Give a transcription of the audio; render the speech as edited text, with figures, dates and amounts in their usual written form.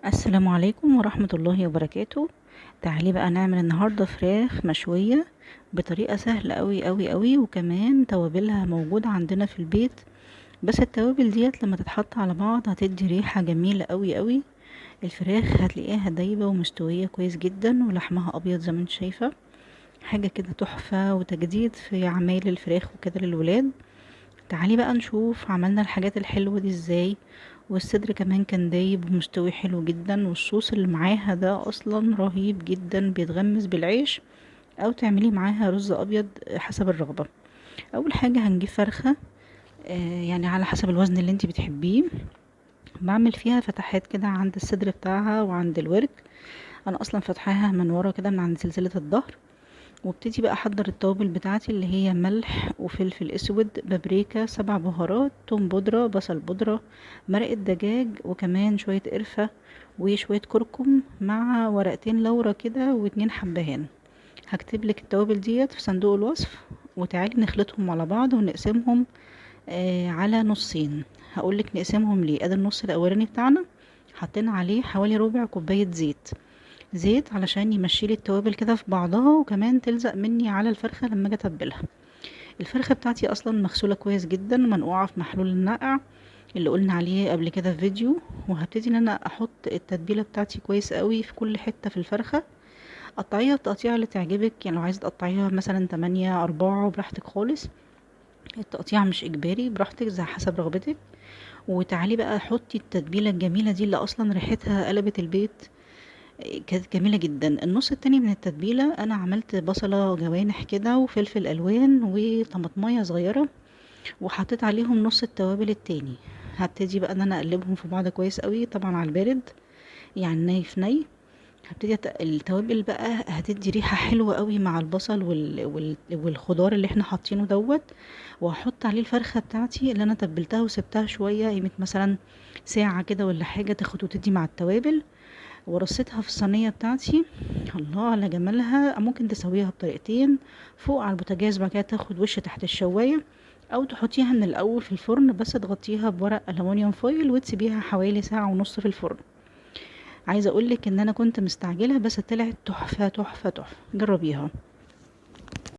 السلام عليكم ورحمة الله وبركاته. تعالي بقى نعمل النهاردة فراخ مشوية بطريقة سهلة قوي قوي قوي، وكمان توابلها موجودة عندنا في البيت. بس التوابل ديت لما تتحط على بعض هتدي ريحة جميلة قوي قوي. الفراخ هتلاقيها دايبة ومستوية كويس جدا، ولحمها ابيض زي ما انت شايفة. حاجة كده تحفة وتجديد في عمايل الفراخ وكده للولاد. تعالي بقى نشوف عملنا الحاجات الحلوة دي ازاي. والصدر كمان كان دايب ومستوي حلو جدا، والصوص اللي معاها ده اصلا رهيب جدا، بيتغمس بالعيش او تعملي معاها رز ابيض حسب الرغبة. اول حاجة هنجيب فرخة، يعني على حسب الوزن اللي انت بتحبيه. بعمل فيها فتحات كده عند الصدر بتاعها وعند الورك. انا اصلا فتحاها من ورا كده من عند سلسلة الظهر. وابتدي بقى احضر التوابل بتاعتي اللي هي ملح وفلفل اسود بابريكا 7 بهارات توم بودرة بصل بودرة مرقة دجاج، وكمان شوية قرفة وشوية كركم مع ورقتين لورا كده واتنين حبهان. هكتب لك التوابل ديت في صندوق الوصف. وتعالي نخلطهم على بعض ونقسمهم على نصين. هقولك نقسمهم ليه. ادي النص الاولاني بتاعنا حطينا عليه حوالي ربع كوباية زيت. زيت علشان يمشيلي التوابل كده في بعضها، وكمان تلزق مني على الفرخة لما اجي اتبلها. الفرخة بتاعتي اصلا مغسولة كويس جدا، منقوعة في محلول النقع اللي قلنا عليه قبل كده في فيديو. وهبتدي ان انا احط التتبيلة بتاعتي كويس قوي في كل حتة في الفرخة. قطعيها التقطيعة اللي تعجبك، يعني لو عايزة تقطعيها مثلا 8 4 براحتك خالص. التقطيع مش اجباري، براحتك زي حسب رغبتك. وتعالي بقى حطي التتبيلة الجميلة دي اللي اصلا ريحتها قلبت البيت. كانت جميلة جدا. النص التاني من التتبيلة انا عملت بصلة جوانح كده وفلفل الوان وطماطمية صغيرة، وحطيت عليهم نص التوابل التاني. هبتدي بقى ان انا اقلبهم في بعض كويس قوي، طبعا على البارد، يعني ني في ني. هبتدي التوابل بقى هتدي ريحة حلوة قوي مع البصل والخضار اللي احنا حاطينه دوت. وهحط عليه الفرخة بتاعتي اللي انا تبلتها وسبتها شوية، قيمة مثلا ساعة كده ولا حاجة، تاخد وتدي مع التوابل. ورصيتها في الصينية بتاعتي. الله على جمالها. ممكن تسويها بطريقتين: فوق على البوتاجاز، بعد كده تاخد وش تحت الشواية، او تحطيها من الاول في الفرن بس تغطيها بورق الومنيوم فويل وتسيبيها حوالي ساعة ونص في الفرن. عايزة اقولك ان انا كنت مستعجلة بس طلعت تحفة تحفة تحفة. جربيها.